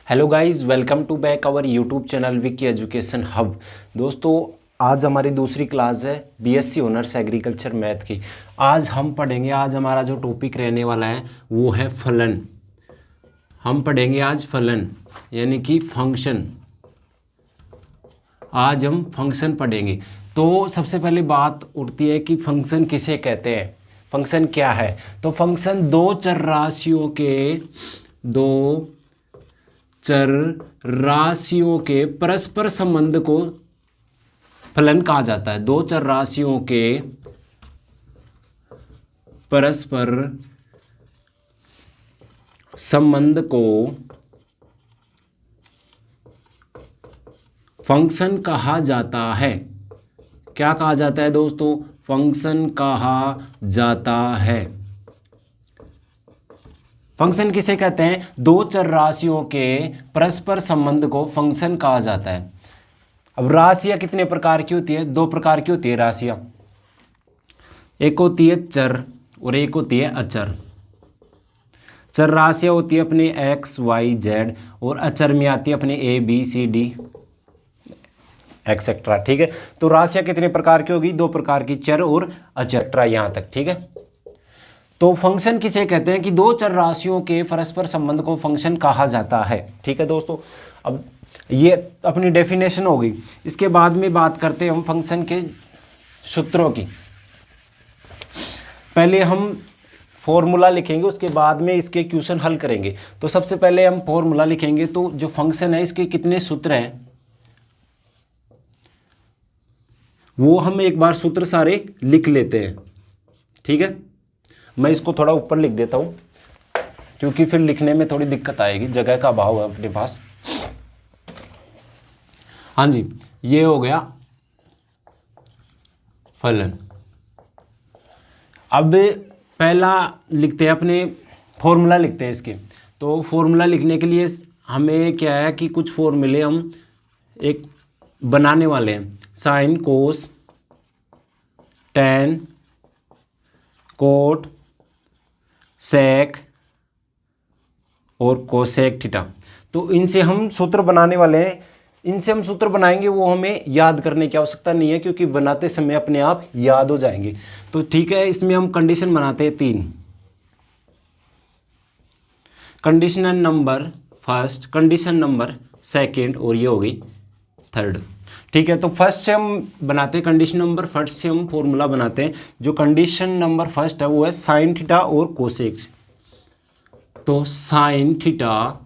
Hello guys, welcome to back our YouTube channel Vicky education hub. दोस्तों, आज हमारी दूसरी क्लास है बीएससी ऑनर्स एग्रीकल्चर मैथ की। आज हम पढ़ेंगे, आज हमारा जो टॉपिक रहने वाला है वो है फलन। हम पढ़ेंगे आज फलन यानी कि फंक्शन। आज हम फंक्शन पढ़ेंगे। तो सबसे पहले बात उठती है कि फंक्शन किसे कहते हैं, फंक्शन क्या है। तो फंक्शन दो चर राशियों के परस्पर संबंध को फलन कहा जाता है। दो चर राशियों के परस्पर संबंध को फंक्शन कहा जाता है। क्या कहा जाता है दोस्तों? फंक्शन कहा जाता है। फंक्शन किसे कहते हैं? दो चर राशियों के परस्पर संबंध को फंक्शन कहा जाता है। अब राशियां कितने प्रकार की होती है? दो प्रकार की होती है राशियां। एक होती है चर और एक होती है अचर। चर राशियां होती है अपने एक्स वाई जेड और अचर में आती है अपने A B C D etcetera. ठीक है, तो राशियां कितने प्रकार की होगी? दो प्रकार की, चर और अचर, यहां तक। ठीक है, तो फंक्शन किसे कहते हैं कि दो चर राशियों के परस्पर संबंध को फंक्शन कहा जाता है। ठीक है दोस्तों, अब ये अपनी डेफिनेशन होगी। इसके बाद में बात करते हैं हम फंक्शन के सूत्रों की। पहले हम फॉर्मूला लिखेंगे, उसके बाद में इसके क्वेश्चन हल करेंगे। तो सबसे पहले हम फॉर्मूला लिखेंगे। तो जो फंक्शन है इसके कितने सूत्र हैं वो हम एक बार सूत्र सारे लिख लेते हैं। ठीक है, मैं इसको थोड़ा ऊपर लिख देता हूं क्योंकि फिर लिखने में थोड़ी दिक्कत आएगी, जगह का अभाव है अपने पास। हाँ जी, ये हो गया फलन। अब पहला लिखते हैं, अपने फॉर्मूला लिखते हैं इसके। तो फॉर्मूला लिखने के लिए हमें क्या है कि कुछ फॉर्मूले हम एक बनाने वाले हैं। साइन, कोस, टैन, कोट, सेक और कोसेक थीटा। तो इनसे हम सूत्र बनाने वाले हैं। इनसे हम सूत्र बनाएंगे, वो हमें याद करने की आवश्यकता नहीं है क्योंकि बनाते समय अपने आप याद हो जाएंगे। तो ठीक है, इसमें हम कंडीशन बनाते हैं तीन। Condition number first, condition number second और ये होगी थर्ड। ठीक है, तो फर्स्ट से हम बनाते हैं, कंडीशन नंबर फर्स्ट से हम फॉर्मूला बनाते हैं। जो कंडीशन नंबर फर्स्ट है वो है साइन थीटा और कोसेक। तो साइन थीटा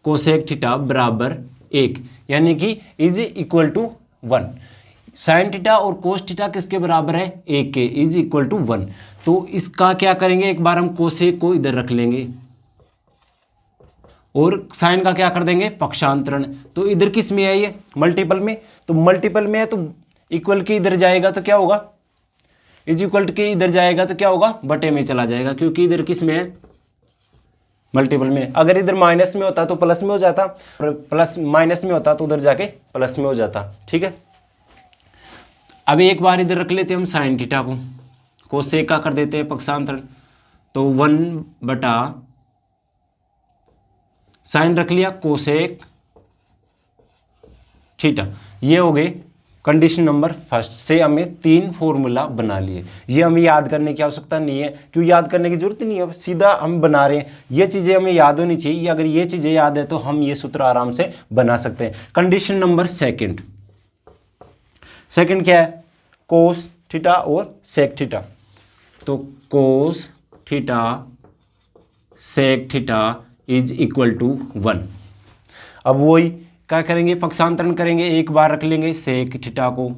कोसेक थीटा बराबर 1, यानी कि is equal to 1। Sine theta और कोस थीटा किसके बराबर है? 1 के, इज इक्वल टू 1। तो इसका क्या करेंगे, एक बार हम कोसेक को इधर रख लेंगे और साइन का क्या कर देंगे? पक्षांतरण। तो इधर किस में है? ये मल्टीपल में। तो मल्टीपल में है तो इक्वल के इधर जाएगा तो क्या होगा? इज इक्वल के इधर जाएगा तो क्या होगा? बटे में चला जाएगा क्योंकि इधर किस में है? मल्टीपल में। अगर इधर माइनस में होता तो प्लस में हो जाता, प्लस माइनस में होता तो उधर जाके प्लस में हो जाता। ठीक है, अब एक बार इधर रख लेते हैं हम साइन थीटा को, कोसेक का कर देते हैं पक्षांतरण। तो 1 बटा साइन रख लिया कोसेक थीटा। ये हो गए कंडीशन नंबर फर्स्ट से हमें तीन फॉर्मूला बना लिए। ये हमें याद करने की आवश्यकता नहीं है, क्यों याद करने की जरूरत नहीं है, सीधा हम बना रहे हैं। ये चीज़ें हमें याद होनी चाहिए। अगर ये चीज़ें याद है तो हम ये सूत्र आराम से बना सकते हैं। कंडीशन नंबर सेकंड, सेकंड क्या है? कोस थीटा और सेक थीटा। तो cos theta sec theta is equal to 1। अब वही क्या करेंगे? पक्षांतरण करेंगे। एक बार रख लेंगे सेक थीटा को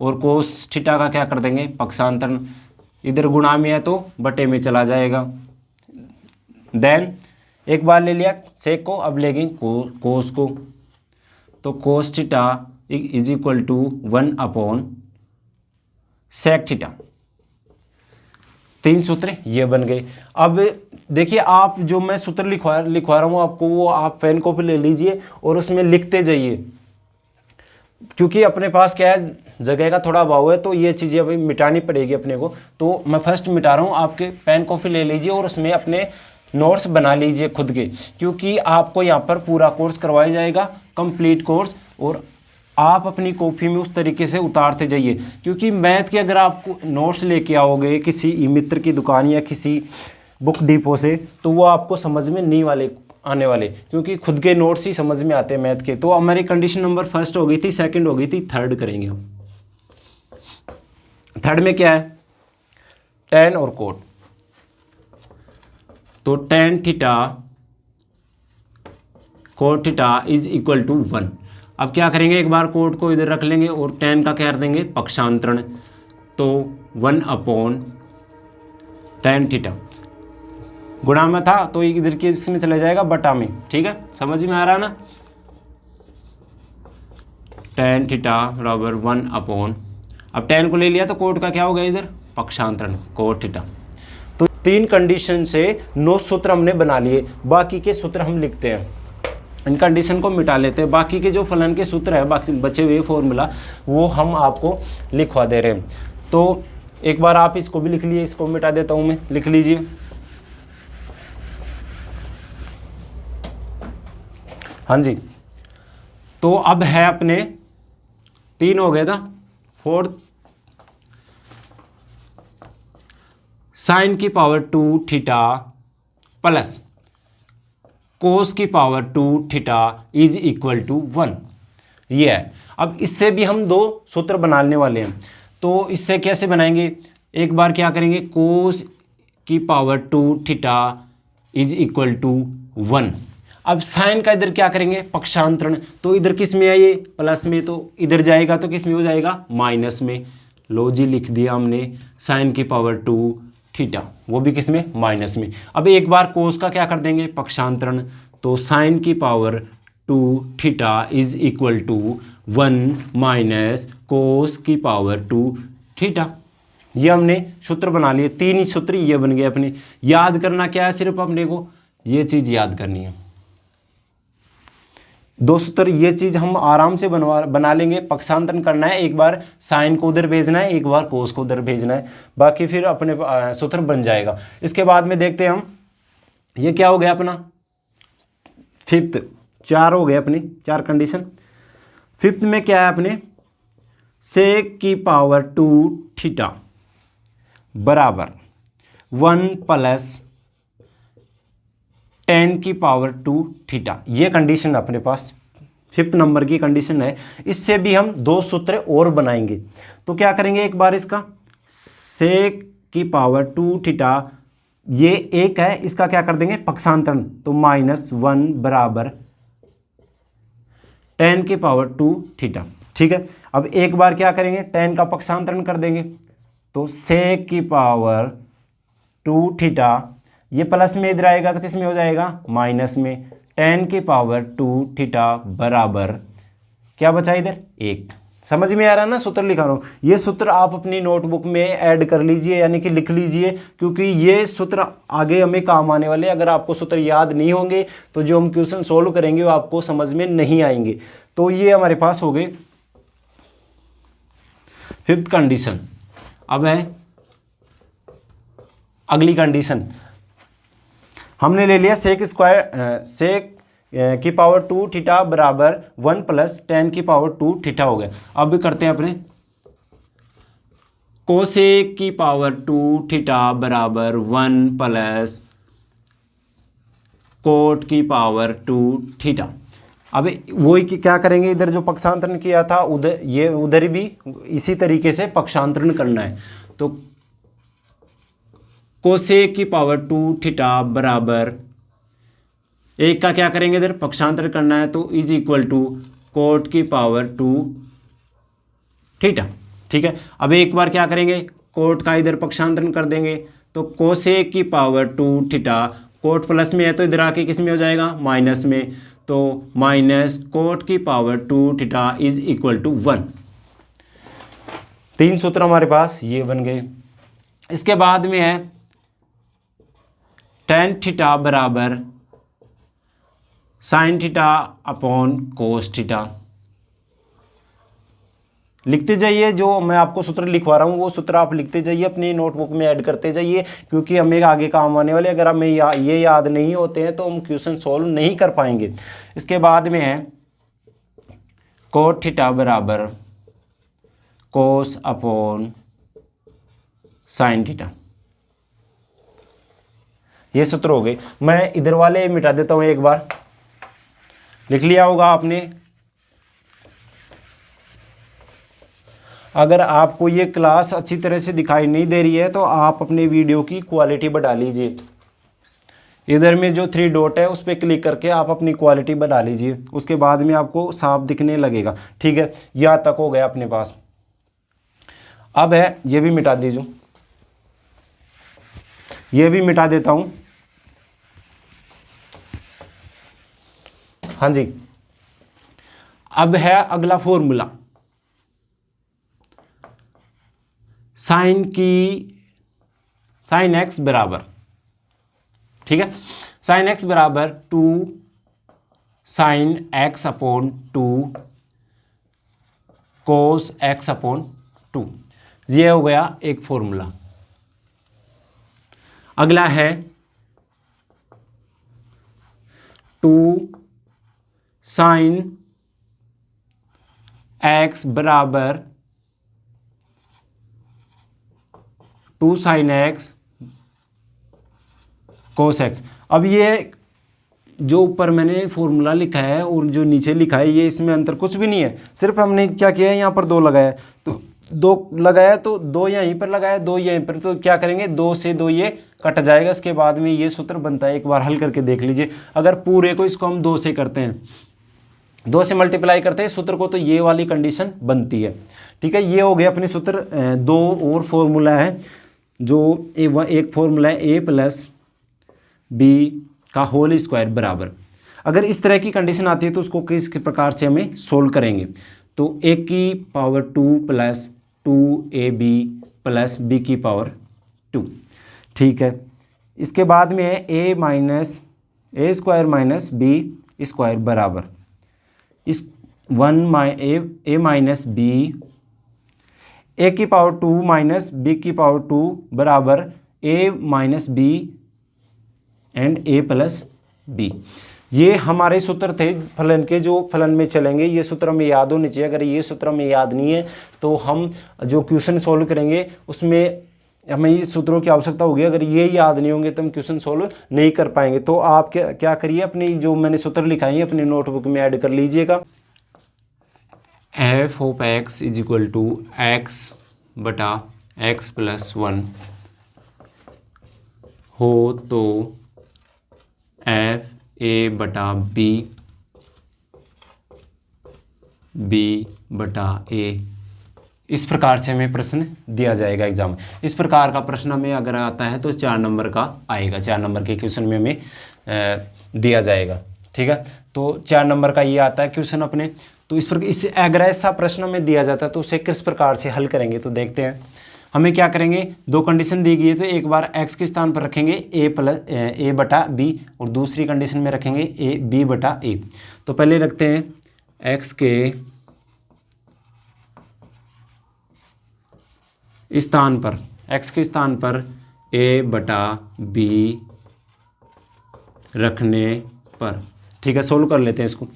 और कोस थीटा का क्या कर देंगे? पक्षांतरण। इधर गुणा में है तो बटे में चला जाएगा। देन एक बार ले लिया सेक को, अब लेंगे कोस को। तो cos theta is equal to 1 upon sec theta. तीन सूत्र ये बन गए। अब देखिए, आप जो मैं सूत्र लिखवा रहा हूँ आपको, वो आप पेन कॉपी ले लीजिए और उसमें लिखते जाइए, क्योंकि अपने पास क्या है, जगह का थोड़ा अभाव है, तो ये चीज़ें अभी मिटानी पड़ेगी अपने को। तो मैं फर्स्ट मिटा रहा हूँ, आपके पेन कॉपी ले लीजिए और उसमें अपने नोट्स बना लीजिए खुद के, क्योंकि आपको यहाँ पर पूरा कोर्स करवाया जाएगा, कंप्लीट कोर्स, और आप अपनी कॉपी में उस तरीके से उतारते जाइए। क्योंकि मैथ के अगर आप नोट्स लेके आओगे किसी ई मित्र की दुकान या किसी बुक डिपो से, तो वो आपको समझ में नहीं आने वाले, क्योंकि खुद के नोट्स ही समझ में आते हैं मैथ के। तो हमारी कंडीशन नंबर फर्स्ट हो गई थी, सेकंड हो गई थी, थर्ड करेंगे हम। थर्ड में क्या है, tan और कोट। तो tan theta cot theta is equal to 1। अब क्या करेंगे, एक बार कोट को इधर रख लेंगे और tan का क्या कर देंगे, पक्षांतरण। तो 1/tan थीटा, गुणा में था तो इधर के इसमें चला जाएगा बटा में। ठीक है, समझ में आ रहा है ना। tan थीटा बराबर 1/, अब tan को ले लिया तो कोट का क्या हो गया इधर, पक्षांतरण कोट थीटा। तो 3 कंडीशन से 9 सूत्र हमने बना लिए, बाकी के सूत्र हम लिखते हैं, इन कंडीशन को मिटा लेते हैं। बाकी के जो फलन के सूत्र है, बाकी बचे हुए फॉर्मूला, वो हम आपको लिखवा दे रहे हैं। तो एक बार आप इसको भी लिख लिए, इसको मिटा देता हूं मैं, लिख लीजिए। हाँ जी, तो अब है अपने 3 हो गए था, फोर्थ साइन की पावर 2 थीटा प्लस कोस की power 2 theta is equal to 1, ये है। अब इससे भी हम 2 सूत्र बनाने वाले हैं, तो इससे कैसे बनाएंगे, एक बार क्या करेंगे, कोस की power 2 theta is equal to 1। अब साइन का इधर क्या करेंगे, पक्षांतरण, तो इधर किस में है, ये प्लस में, तो इधर जाएगा तो किस में हो जाएगा, माइनस में। लो जी, लिख दिया हमने साइन की पावर 2 थीटा, वो भी किस में, माइनस में। अब एक बार कोस का क्या कर देंगे, पक्षांतरण, तो साइन की power 2 theta is equal to 1 minus cos की पावर 2 थीटा। ये हमने सूत्र बना लिए, 3 ही सूत्र ये बन गए अपने। याद करना क्या है, सिर्फ अपने को ये चीज़ याद करनी है, 2 सूत्र, ये चीज़ हम आराम से बना लेंगे। पक्षांतरण करना है, एक बार साइन को उधर भेजना है, एक बार कोस को उधर भेजना है, बाकी फिर अपने सूत्र बन जाएगा। इसके बाद में देखते हैं हम, ये क्या हो गया अपना फिफ्थ, 4 हो गए अपनी 4 कंडीशन। फिफ्थ में क्या है अपने, सेक की पावर 2 थीटा बराबर 1 प्लस tan की पावर 2 थीटा, ये कंडीशन अपने पास 5th नंबर की कंडीशन है। इससे भी हम 2 सूत्र और बनाएंगे। तो क्या करेंगे, एक बार इसका सेक की पावर 2 थीटा, ये एक है, इसका क्या कर देंगे, पक्षांतरण, तो -1 बराबर tan की पावर 2 थीटा। ठीक है, अब एक बार क्या करेंगे, tan का पक्षांतरण कर देंगे, तो सेक की पावर 2 थीटा, ये प्लस में इधर आएगा तो किस में हो जाएगा, माइनस में। tan की पावर 2 थीटा बराबर क्या बचा इधर, 1। समझ में आ रहा है ना, सूत्र लिखा रहा हूँ। ये सूत्र आप अपनी नोटबुक में ऐड कर लीजिए, यानी कि लिख लीजिए, क्योंकि ये सूत्र आगे हमें काम आने वाले। अगर आपको सूत्र याद नहीं होंगे तो जो हम क्वेश्चन सोल्व करेंगे वो आपको समझ में नहीं आएंगे। तो ये हमारे पास हो गए 5th कंडीशन। अब है अगली कंडीशन, हमने ले लिया सेक की पावर 2 थीटा बराबर 1 प्लस tan की पावर 2 थीटा हो गया। अब करते हैं अपने कोसेक की पावर 2 थीटा बराबर 1 प्लस कोट की पावर 2 थीटा। अब वही क्या करेंगे, इधर जो पक्षांतरण किया था उधर, ये उधर भी इसी तरीके से पक्षांतरण करना है। तो कोसेक की पावर 2 थीटा बराबर, एक का क्या करेंगे, इधर पक्षांतर करना है, तो इज इक्वल टू कोट की पावर 2 थीटा। ठीक है, अब एक बार क्या करेंगे, कोट का इधर पक्षांतरण कर देंगे, तो कोसेक की पावर 2 थीटा, कोट प्लस में है तो इधर आके किस में हो जाएगा, माइनस में, तो माइनस कोट की power 2 theta is equal to 1। 3 सूत्र हमारे पास ये बन गए। इसके बाद में है tan थीटा बराबर sine theta upon cos theta. लिखते जाइए, जो मैं आपको सूत्र लिखवा रहा हूँ वो सूत्र आप लिखते जाइए, अपनी नोटबुक में ऐड करते जाइए, क्योंकि हमें आगे काम आने वाले। अगर हमें ये याद नहीं होते हैं तो हम क्वेश्चन सॉल्व नहीं कर पाएंगे। इसके बाद में है कोट थीटा बराबर कोस अपॉन साइन थीटा। ये सूत्र हो गए। मैं इधर वाले मिटा देता हूँ, एक बार लिख लिया होगा आपने। अगर आपको ये क्लास अच्छी तरह से दिखाई नहीं दे रही है तो आप अपने वीडियो की क्वालिटी बढ़ा लीजिए। इधर में जो 3 डॉट है उस पर क्लिक करके आप अपनी क्वालिटी बढ़ा लीजिए, उसके बाद में आपको साफ दिखने लगेगा। ठीक है, यहाँ तक हो गया अपने पास। अब है ये भी मिटा दीजिए, ये भी मिटा देता हूँ। हाँ जी, अब है अगला फॉर्मूला साइन एक्स बराबर, ठीक है, साइन एक्स बराबर 2 sine x upon 2 cos x upon 2। ये हो गया एक फॉर्मूला। अगला है 2 साइन एक्स बराबर 2 साइन एक्स कोस एक्स। अब ये जो ऊपर मैंने फॉर्मूला लिखा है और जो नीचे लिखा है, ये इसमें अंतर कुछ भी नहीं है। सिर्फ हमने क्या किया है, यहाँ पर 2 लगाया, तो 2 लगाया तो 2 यहीं पर लगाया, 2 यहीं पर, तो क्या करेंगे 2 से 2 ये कट जाएगा। इसके बाद में ये सूत्र बनता है, एक बार हल करके देख लीजिए। अगर पूरे को इसको हम 2 से करते हैं, 2 से मल्टीप्लाई करते हैं सूत्र को, तो ये वाली कंडीशन बनती है। ठीक है, ये हो गया अपने सूत्र। 2 और फॉर्मूला है, जो एक फॉर्मूला है a प्लस बी का होल स्क्वायर बराबर। अगर इस तरह की कंडीशन आती है तो उसको किस प्रकार से हमें सोल्व करेंगे, तो a की power 2 plus 2ab plus b की पावर 2। ठीक है, इसके बाद में है a square minus b square बराबर इस a माइनस b, a की पावर 2 माइनस b की पावर 2 बराबर a minus b and a plus b। ये हमारे सूत्र थे फलन के, जो फलन में चलेंगे। ये सूत्र हमें याद होने चाहिए। अगर ये सूत्र हमें याद नहीं है तो हम जो क्वेश्चन सॉल्व करेंगे उसमें हमें ये सूत्रों की आवश्यकता होगी। अगर ये याद नहीं होंगे तो हम क्वेश्चन सॉल्व नहीं कर पाएंगे। तो आप क्या करिए, अपनी जो मैंने सूत्र लिखाई है अपनी नोटबुक में ऐड कर लीजिएगा। F of x is equal to x बटा एक्स प्लस 1 हो तो एफ ए बटा बी बटा ए। इस प्रकार से हमें प्रश्न दिया जाएगा एग्जाम में। इस प्रकार का प्रश्न हमें अगर आता है तो 4 नंबर का आएगा, 4 नंबर के क्वेश्चन में हमें दिया जाएगा। ठीक है, तो 4 नंबर का ये आता है क्वेश्चन अपने। तो इस पर इस अगर ऐसा प्रश्न हमें दिया जाता है तो उसे किस प्रकार से हल करेंगे, तो देखते हैं। हमें क्या करेंगे, 2 कंडीशन दी गई है तो एक बार x के स्थान पर रखेंगे a बटा b और दूसरी कंडीशन में रखेंगे b बटा a। तो पहले रखते हैं x के स्थान पर a बटा b रखने पर। ठीक है, सोल्व कर लेते हैं इसको।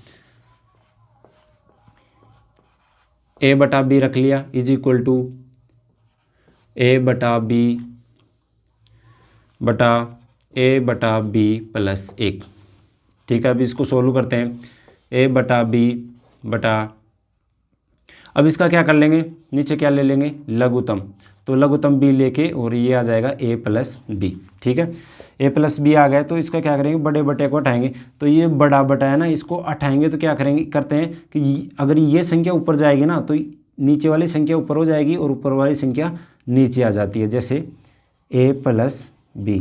a बटा b रख लिया इज इक्वल टू a बटा b प्लस 1। ठीक है, अब इसको सोल्व करते हैं। a बटा b बटा, अब इसका क्या कर लेंगे, नीचे क्या ले लेंगे, लघुत्तम। तो लघुत्तम b लेके और ये आ जाएगा a प्लस b। ठीक है, a प्लस b आ गया तो इसका क्या करेंगे, बड़े बटे को हटाएंगे। तो ये बड़ा बटा है ना, इसको हटाएंगे तो क्या करते हैं कि अगर ये संख्या ऊपर जाएगी ना तो नीचे वाली संख्या ऊपर हो जाएगी और ऊपर वाली संख्या नीचे आ जाती है। जैसे a प्लस b,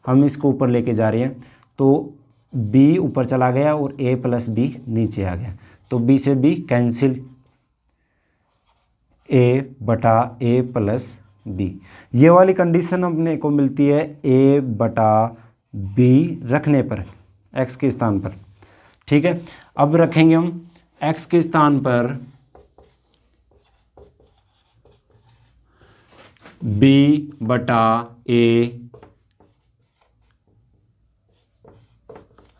हम इसको ऊपर लेके जा रहे हैं तो b ऊपर चला गया और a प्लस b नीचे आ गया। तो b से b कैंसिल, a बटा a प्लस b। ये वाली कंडीशन अपने को मिलती है a बटा b रखने पर x के स्थान पर। ठीक है, अब रखेंगे हम x के स्थान पर b/a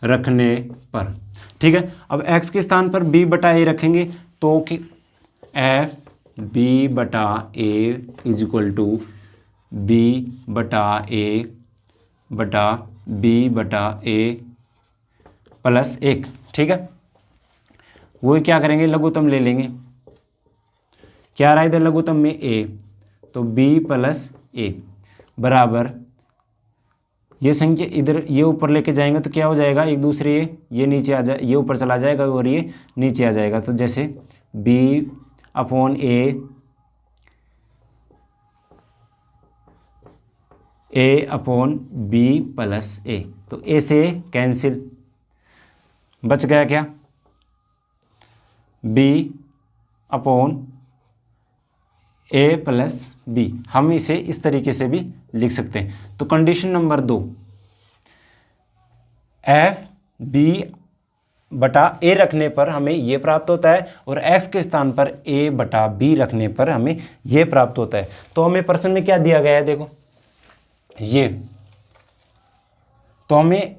रखने पर। ठीक है, अब x के स्थान पर b/a रखेंगे तो कि f b/a is equal to b/a बटा b/a प्लस 1। ठीक है, वो क्या करेंगे, लघुत्तम ले लेंगे। क्या रहा इधर लघुत्तम में a, तो b प्लस a बराबर, ये संख्या इधर ये ऊपर लेके जाएंगे तो क्या हो जाएगा, एक दूसरे ये नीचे आ जाए, ये ऊपर चला जाएगा और ये नीचे आ जाएगा। तो जैसे a/b प्लस a, तो a से कैंसिल, बच गया क्या, b/a प्लस b। हम इसे इस तरीके से भी लिख सकते हैं। तो कंडीशन नंबर 2, f/b/a रखने पर हमें ये प्राप्त होता है और x के स्थान पर a/b रखने पर हमें ये प्राप्त होता है। तो हमें प्रश्न में क्या दिया गया है, देखो ये, तो हमें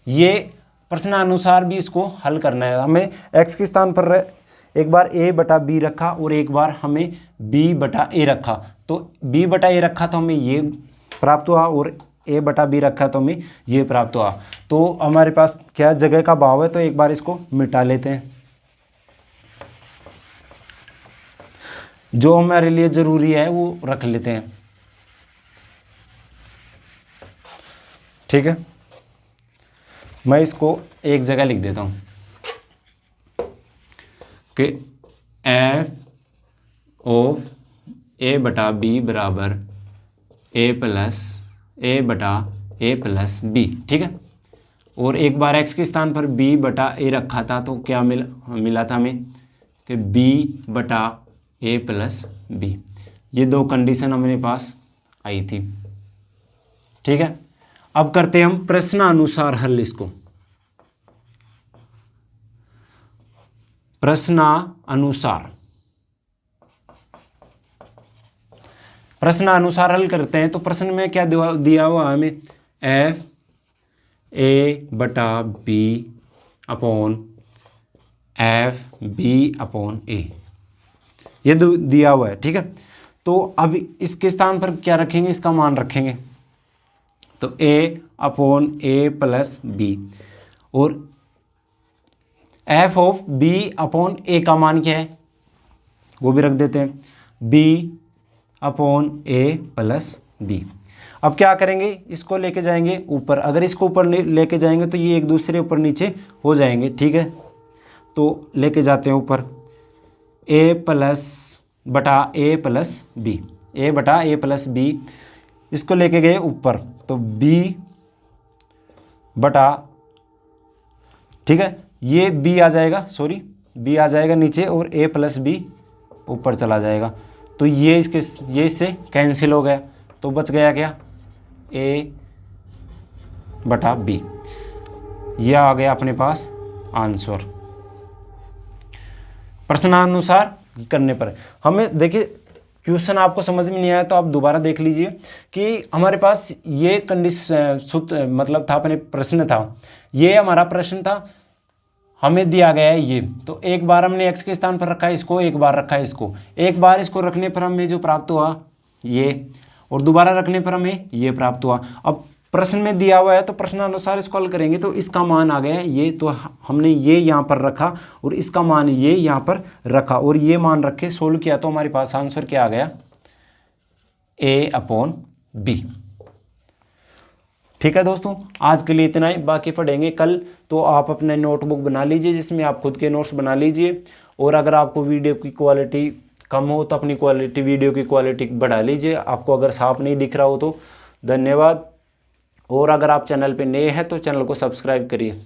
ये प्रश्नानुसार भी इसको हल करना है। हमें x के स्थान पर एक बार a/b रखा और एक बार हमें b/a रखा। तो b/a रखा तो हमें ये प्राप्त हुआ और a/b रखा तो हमें ये प्राप्त हुआ। तो हमारे पास क्या जगह का अभाव है, तो एक बार इसको मिटा लेते हैं। जो हमारे लिए ज़रूरी है वो रख लेते हैं। ठीक है, मैं इसको एक जगह लिख देता हूँ कि f ऑफ a/b बराबर a/a प्लस b। ठीक है, और एक बार x के स्थान पर b/a रखा था तो क्या मिला था हमें कि b/a प्लस b। ये दो कंडीशन हमारे पास आई थी। ठीक है, अब करते हैं हम प्रश्नानुसार हल। इसको प्रश्नानुसार हल करते हैं। तो प्रश्न में क्या दिया हुआ हमें, f/a/b अपॉन f/b/a, ये दिया हुआ है। ठीक है, तो अब इसके स्थान पर क्या रखेंगे, इसका मान रखेंगे। तो a/a प्लस b और f/b/a का मान क्या है वो भी रख देते हैं, b/a प्लस b। अब क्या करेंगे, इसको लेके जाएंगे ऊपर। अगर इसको ऊपर लेके जाएंगे तो ये एक दूसरे ऊपर नीचे हो जाएंगे। ठीक है, तो लेके जाते हैं ऊपर, a/a plus b, a/a plus b, इसको लेके गए ऊपर तो ठीक है, ये b आ जाएगा, सॉरी b आ जाएगा नीचे और a प्लस b ऊपर चला जाएगा। तो ये इससे कैंसिल हो गया, तो बच गया क्या, a/b। यह आ गया अपने पास आंसर प्रश्नानुसार करने पर। हमें देखिए क्वेश्चन आपको समझ में नहीं आया तो आप दोबारा देख लीजिए कि हमारे पास ये कंडीशन सूत्र मतलब था, अपने प्रश्न था, ये हमारा प्रश्न था, हमें दिया गया है ये। तो एक बार हमने x के स्थान पर रखा है इसको, एक बार रखा है इसको, एक बार इसको रखने पर हमें जो प्राप्त हुआ ये, और दोबारा रखने पर हमें ये प्राप्त हुआ। अब प्रश्न में दिया हुआ है तो प्रश्नानुसार इसको हल करेंगे तो इसका मान आ गया ये, तो हमने ये यहाँ पर रखा और इसका मान ये यहाँ पर रखा और ये मान रखे सोल्व किया तो हमारे पास आंसर क्या आ गया, a/b। ठीक है दोस्तों, आज के लिए इतना ही, बाकी पढ़ेंगे कल। तो आप अपने नोटबुक बना लीजिए जिसमें आप खुद के नोट्स बना लीजिए, और अगर आपको वीडियो की क्वालिटी कम हो तो अपनी वीडियो की क्वालिटी बढ़ा लीजिए, आपको अगर साफ नहीं दिख रहा हो तो। धन्यवाद, और अगर आप चैनल पे नए हैं तो चैनल को सब्सक्राइब करिए।